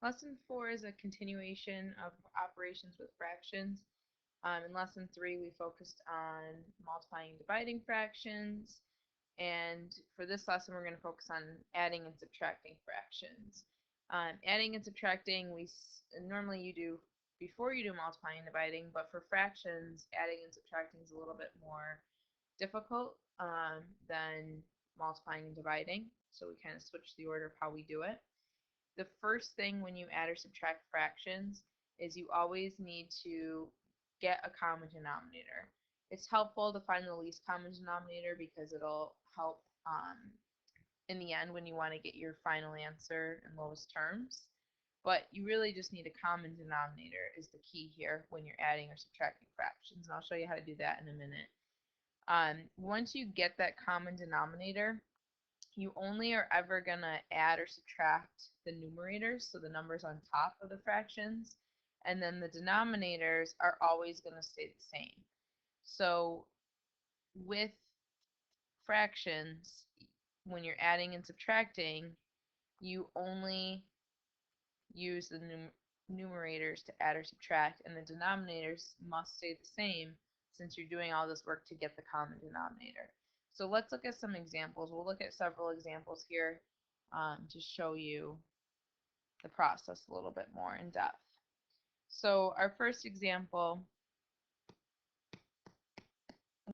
Lesson 4 is a continuation of operations with fractions. In lesson 3, we focused on multiplying and dividing fractions. And for this lesson, we're going to focus on adding and subtracting fractions. Adding and subtracting, normally you do before you do multiplying and dividing, but for fractions, adding and subtracting is a little bit more difficult than multiplying and dividing. So we kind of switch the order of how we do it. The first thing when you add or subtract fractions is you always need to get a common denominator. It's helpful to find the least common denominator because it'll help in the end when you want to get your final answer in lowest terms. But you really just need a common denominator is the key here when you're adding or subtracting fractions. And I'll show you how to do that in a minute. Once you get that common denominator, you only are ever going to add or subtract the numerators, so the numbers on top of the fractions, and then the denominators are always going to stay the same. So with fractions, when you're adding and subtracting, you only use the numerators to add or subtract, and the denominators must stay the same since you're doing all this work to get the common denominator. So let's look at some examples. We'll look at several examples here to show you the process a little bit more in depth. So our first example,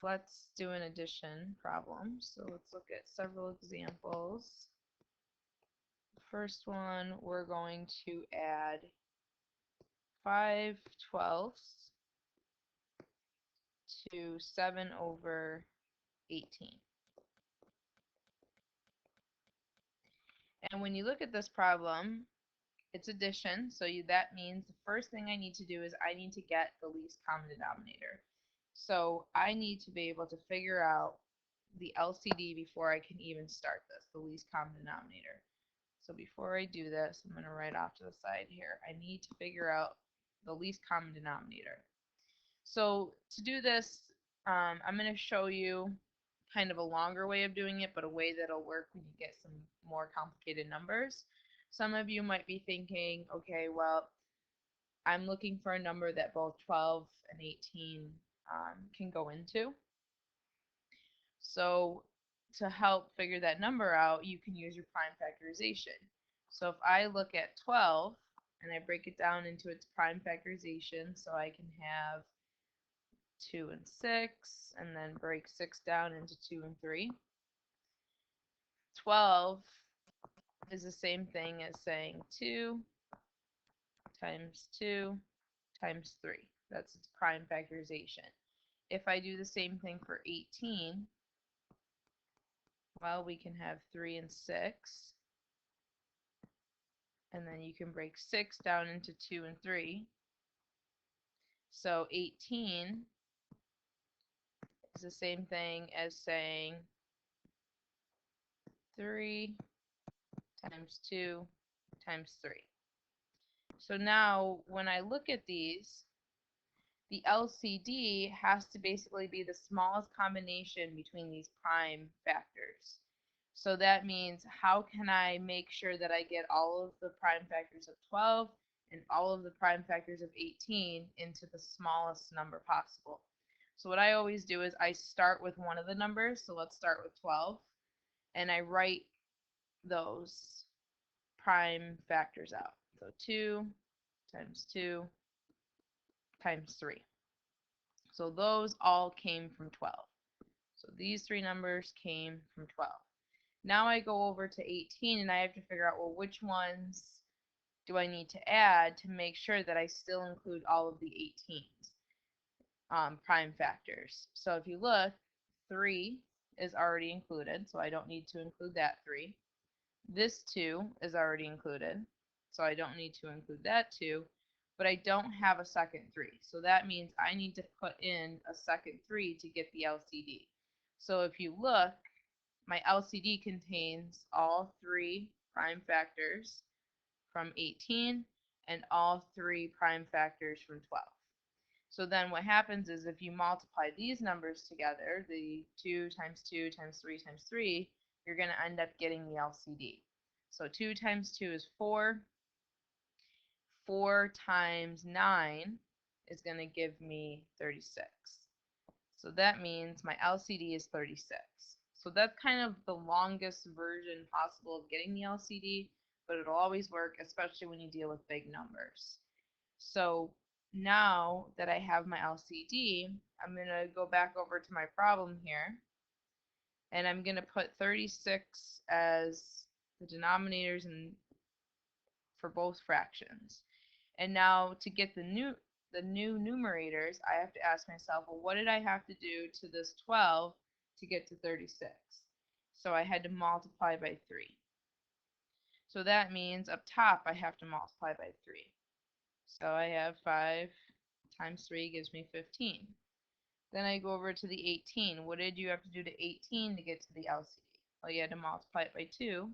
let's do an addition problem. So let's look at several examples. First one, we're going to add 5/12 to 7/18. And when you look at this problem, it's addition, so that means the first thing I need to do is I need to get the least common denominator. So I need to be able to figure out the LCD before I can even start this, the least common denominator. So before I do this, I'm going to write off to the side here. I need to figure out the least common denominator. So to do this, I'm going to show you kind of a longer way of doing it, but a way that'll work when you get some more complicated numbers. Some of you might be thinking, okay, well, I'm looking for a number that both 12 and 18 can go into. So to help figure that number out, you can use your prime factorization. So if I look at 12 and I break it down into its prime factorization, so I can have 2 and 6, and then break 6 down into 2 and 3. 12 is the same thing as saying 2 times 2 times 3. That's its prime factorization. If I do the same thing for 18, well, we can have 3 and 6, and then you can break 6 down into 2 and 3. So 18 is the same thing as saying 3 times 2 times 3. So now when I look at these, the LCD has to basically be the smallest combination between these prime factors. So that means how can I make sure that I get all of the prime factors of 12 and all of the prime factors of 18 into the smallest number possible. So what I always do is I start with one of the numbers. So let's start with 12, and I write those prime factors out. So 2 times 2 times 3. So those all came from 12. So these three numbers came from 12. Now I go over to 18 and I have to figure out, well, which ones do I need to add to make sure that I still include all of the 18's prime factors. So if you look, 3 is already included, so I don't need to include that 3. This 2 is already included, so I don't need to include that 2. But I don't have a second 3. So that means I need to put in a second 3 to get the LCD. So if you look, my LCD contains all 3 prime factors from 18 and all 3 prime factors from 12. So then what happens is if you multiply these numbers together, the 2 times 2 times 3 times 3, you're going to end up getting the LCD. So 2 times 2 is 4. 4 times 9 is going to give me 36. So that means my LCD is 36. So that's kind of the longest version possible of getting the LCD, but it'll always work, especially when you deal with big numbers. So now that I have my LCD, I'm going to go back over to my problem here, and I'm going to put 36 as the denominators for both fractions. And now to get the new numerators, I have to ask myself, well, what did I have to do to this 12 to get to 36? So I had to multiply by 3. So that means up top I have to multiply by 3. So I have 5 times 3 gives me 15. Then I go over to the 18. What did you have to do to 18 to get to the LCD? Well, you had to multiply it by 2.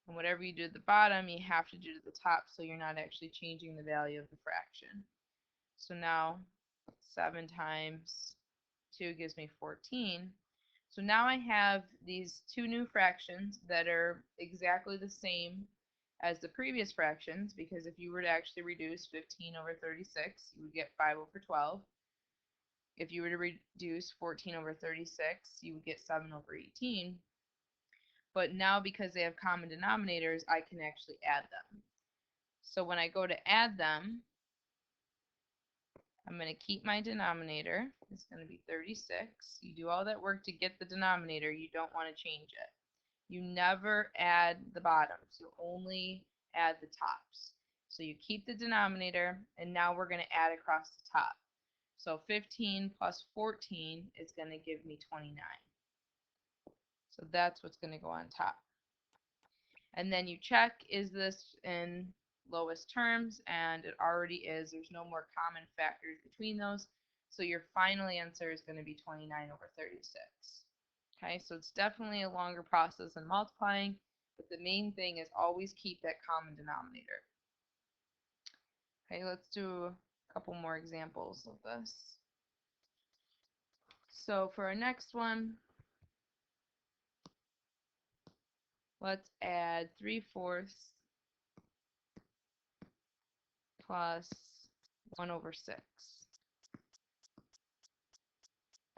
And whatever you do at the bottom, you have to do to the top, so you're not actually changing the value of the fraction. So now 7 times 2 gives me 14. So now I have these two new fractions that are exactly the same as the previous fractions, because if you were to actually reduce 15 over 36, you would get 5 over 12. If you were to reduce 14 over 36, you would get 7 over 18. But now because they have common denominators, I can actually add them. So when I go to add them, I'm going to keep my denominator. It's going to be 36. You do all that work to get the denominator. You don't want to change it. You never add the bottoms. You only add the tops. So you keep the denominator, and now we're going to add across the top. So 15 plus 14 is going to give me 29. So that's what's going to go on top. And then you check, is this in lowest terms? And it already is. There's no more common factors between those. So your final answer is going to be 29 over 36. Okay, so it's definitely a longer process than multiplying, but the main thing is always keep that common denominator. Okay, let's do a couple more examples of this. So for our next one, let's add 3/4 plus 1 over 6.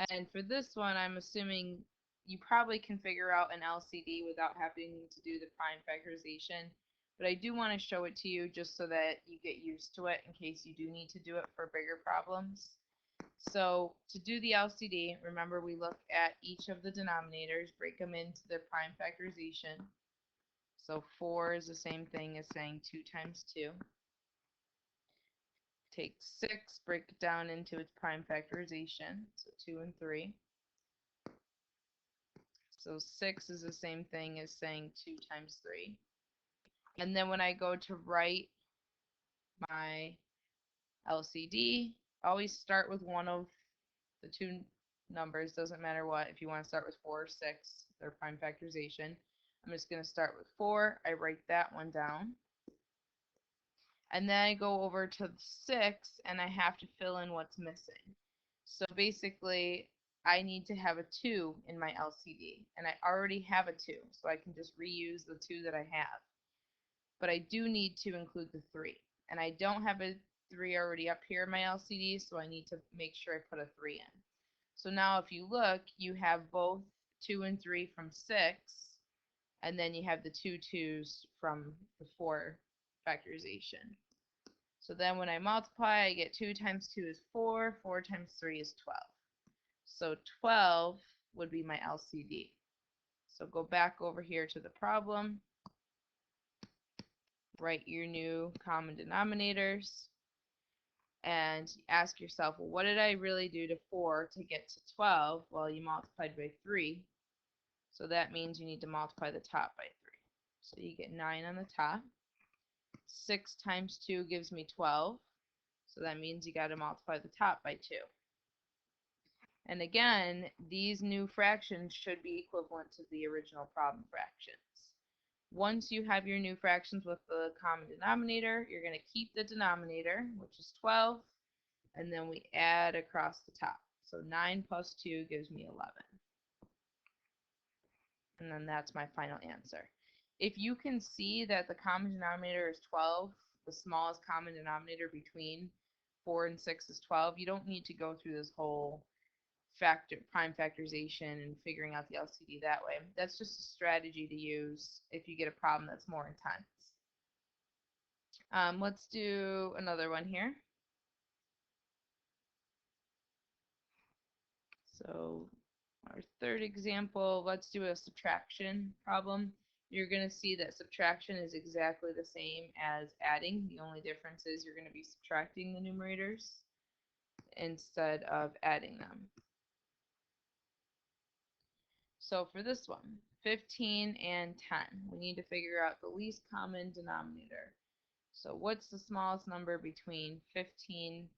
And for this one, I'm assuming you probably can figure out an LCD without having to do the prime factorization. But I do want to show it to you just so that you get used to it in case you do need to do it for bigger problems. So to do the LCD, remember we look at each of the denominators, break them into their prime factorization. So 4 is the same thing as saying 2 times 2. Take 6, break it down into its prime factorization, so 2 and 3. So 6 is the same thing as saying 2 times 3. And then when I go to write my LCD, always start with one of the two numbers, doesn't matter what. If you want to start with 4 or 6, their prime factorization. I'm just going to start with 4. I write that one down. And then I go over to 6 and I have to fill in what's missing. So basically, I need to have a 2 in my LCD, and I already have a 2, so I can just reuse the 2 that I have. But I do need to include the 3, and I don't have a 3 already up here in my LCD, so I need to make sure I put a 3 in. So now if you look, you have both 2 and 3 from 6, and then you have the 2 2's from the 4 factorization. So then when I multiply, I get 2 times 2 is 4, 4 times 3 is 12. So 12 would be my LCD. So go back over here to the problem, write your new common denominators, and ask yourself, well, what did I really do to 4 to get to 12? Well, you multiplied by 3, so that means you need to multiply the top by 3. So you get 9 on the top. 6 times 2 gives me 12, so that means you got to multiply the top by 2. And again, these new fractions should be equivalent to the original problem fractions. Once you have your new fractions with the common denominator, you're going to keep the denominator, which is 12, and then we add across the top. So 9 plus 2 gives me 11. And then that's my final answer. If you can see that the common denominator is 12 the smallest common denominator between 4 and 6 is 12, you don't need to go through this whole prime factorization and figuring out the LCD that way. That's just a strategy to use if you get a problem that's more intense. Let's do another one here. So our third example, let's do a subtraction problem. You're going to see that subtraction is exactly the same as adding. The only difference is you're going to be subtracting the numerators instead of adding them. So for this one, 15 and 10, we need to figure out the least common denominator. So what's the smallest number between 15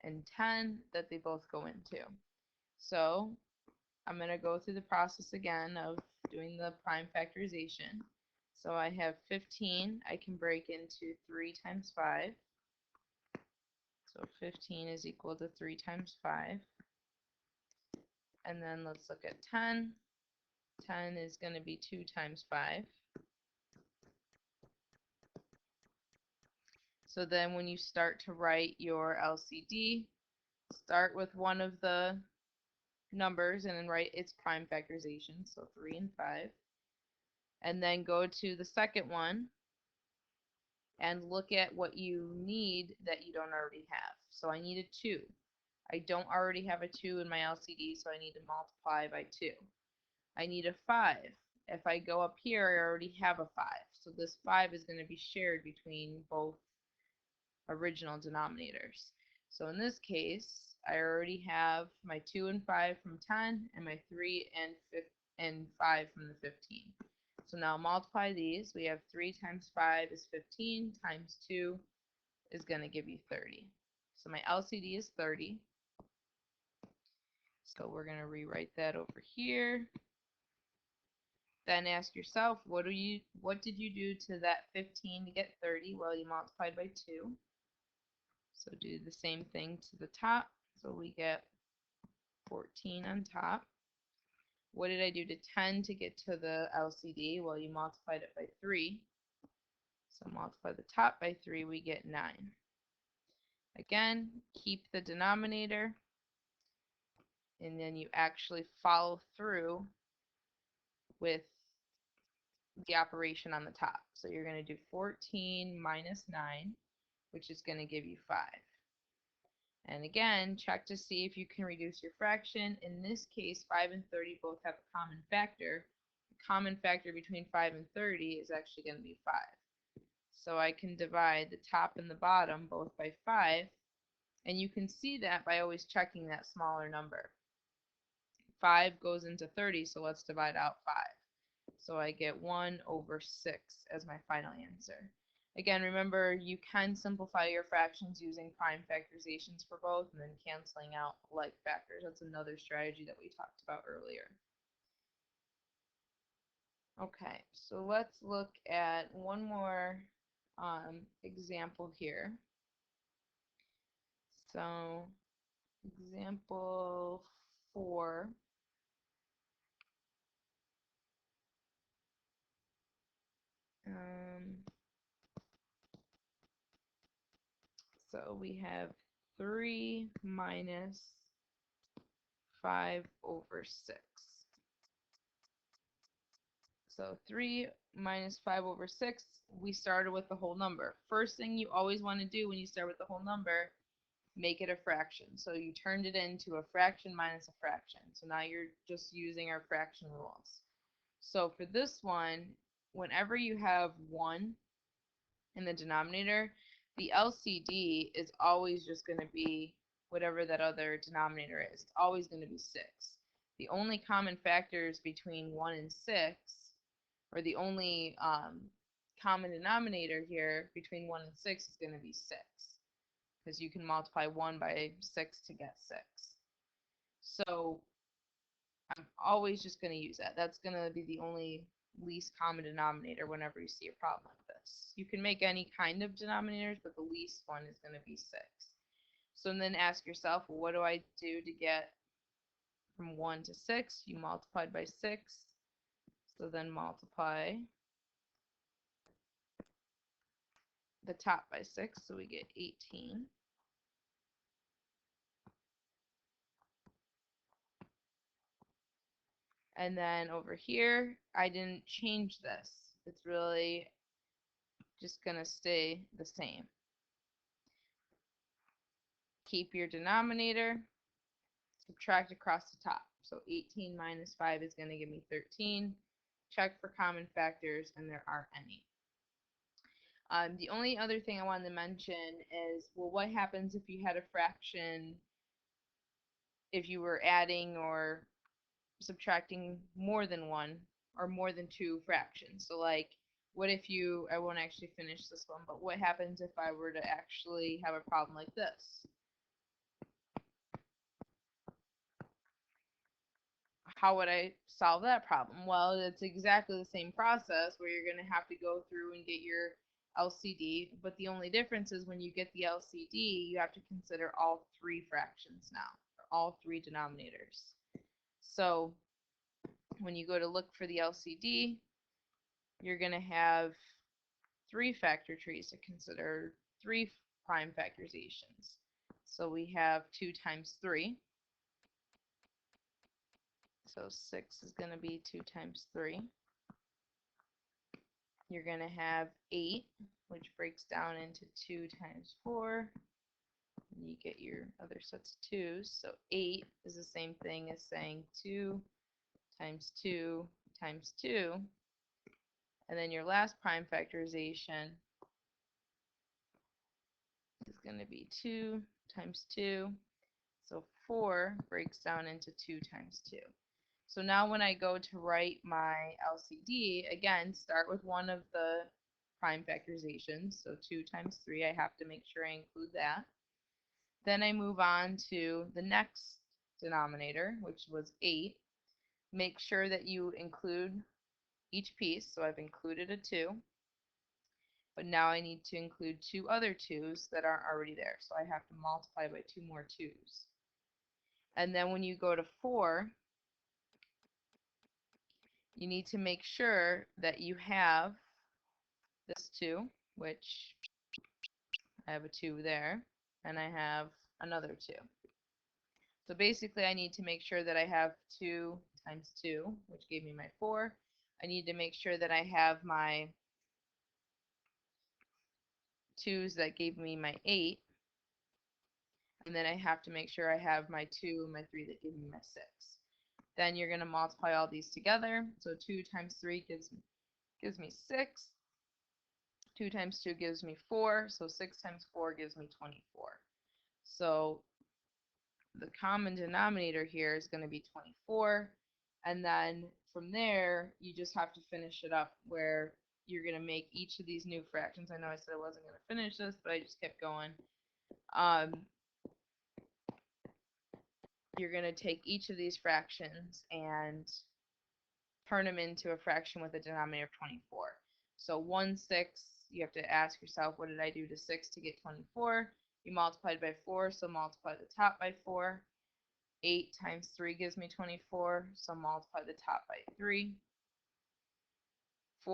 and 10 that they both go into? So I'm going to go through the process again of doing the prime factorization. So I have 15, I can break into 3 times 5. So 15 is equal to 3 times 5. And then let's look at 10. 10 is going to be 2 times 5. So then when you start to write your LCD, start with one of the numbers and then write its prime factorization, so 3 and 5. And then go to the second one and look at what you need that you don't already have. So I need a 2. I don't already have a 2 in my LCD, so I need to multiply by 2. I need a 5. If I go up here, I already have a 5. So this 5 is going to be shared between both original denominators. So in this case, I already have my 2 and 5 from 10 and my 3 and 5 from the 15. So now multiply these. We have 3 times 5 is 15 times 2 is going to give you 30. So my LCD is 30. So we're going to rewrite that over here. Then ask yourself, what did you do to that 15 to get 30? Well, you multiplied by 2. So do the same thing to the top. So we get 14 on top. What did I do to 10 to get to the LCD? Well, you multiplied it by 3. So multiply the top by 3, we get 9. Again, keep the denominator, and then you actually follow through with the operation on the top. So you're going to do 14 minus 9, which is going to give you 5. And again, check to see if you can reduce your fraction. In this case, 5 and 30 both have a common factor. The common factor between 5 and 30 is actually going to be 5. So I can divide the top and the bottom both by 5. And you can see that by always checking that smaller number. 5 goes into 30, so let's divide out 5. So I get 1 over 6 as my final answer. Again, remember, you can simplify your fractions using prime factorizations for both and then canceling out like factors. That's another strategy that we talked about earlier. Okay, so let's look at one more example here. So, example 4. So we have 3 minus 5 over 6. So 3 minus 5 over 6, we started with the whole number. First thing you always want to do when you start with the whole number, make it a fraction. So you turned it into a fraction minus a fraction. So now you're just using our fraction rules. So for this one, whenever you have 1 in the denominator, the LCD is always just going to be whatever that other denominator is. It's always going to be 6. The only common factors between 1 and 6, or the only common denominator here between 1 and 6 is going to be 6. Because you can multiply 1 by 6 to get 6. So I'm always just going to use that. That's going to be the only least common denominator whenever you see a problem like this. You can make any kind of denominators, but the least one is going to be 6. So then ask yourself, well, what do I do to get from 1 to 6? You multiplied by 6. So then multiply the top by 6, so we get 18. And then over here, I didn't change this. It's really just going to stay the same. Keep your denominator, subtract across the top. So 18 minus 5 is going to give me 13. Check for common factors, and there aren't any. The only other thing I wanted to mention is, well, what happens if you had a fraction, if you were adding or subtracting more than one or more than two fractions? So like, what if you, I won't actually finish this one, but what happens if I were to actually have a problem like this? How would I solve that problem? Well, it's exactly the same process where you're going to have to go through and get your LCD, but the only difference is when you get the LCD, you have to consider all three fractions now, or all three denominators. So when you go to look for the LCD, you're going to have three factor trees to consider, three prime factorizations. So we have 2 times 3. So 6 is going to be 2 times 3. You're going to have 8, which breaks down into 2 times 4. And you get your other sets of 2's. So 8 is the same thing as saying 2 times 2 times 2. And then your last prime factorization is going to be 2 times 2. So 4 breaks down into 2 times 2. So now when I go to write my LCD, again, start with one of the prime factorizations. So 2 times 3, I have to make sure I include that. Then I move on to the next denominator, which was 8. Make sure that you include each piece. So I've included a 2. But now I need to include 2 other 2's that aren't already there. So I have to multiply by 2 more 2's. And then when you go to 4, you need to make sure that you have this 2, which I have a 2 there, and I have another 2. So basically I need to make sure that I have 2 times 2, which gave me my 4. I need to make sure that I have my 2's that gave me my 8. And then I have to make sure I have my 2 and my 3 that give me my 6. Then you're going to multiply all these together. So 2 times 3 gives me 6. 2 times 2 gives me 4. So 6 times 4 gives me 24. So the common denominator here is going to be 24. And then from there, you just have to finish it up where you're going to make each of these new fractions. I know I said I wasn't going to finish this, but I just kept going. You're going to take each of these fractions and turn them into a fraction with a denominator of 24. So 1/6, you have to ask yourself, what did I do to 6 to get 24? You multiplied by 4, so multiply the top by 4. 8 times 3 gives me 24, so multiply the top by 3.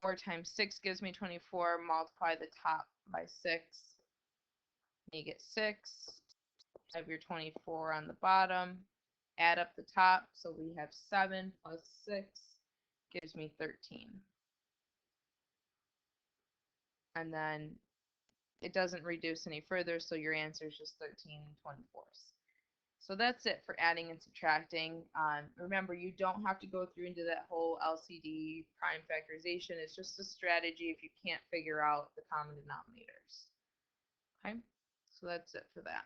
4 times 6 gives me 24, multiply the top by 6, and you get 6. Have your 24 on the bottom. Add up the top, so we have 7 plus 6 gives me 13. And then it doesn't reduce any further, so your answer is just 13/24. So that's it for adding and subtracting. Remember, you don't have to go through into that whole LCD prime factorization. It's just a strategy if you can't figure out the common denominators. Okay, so that's it for that.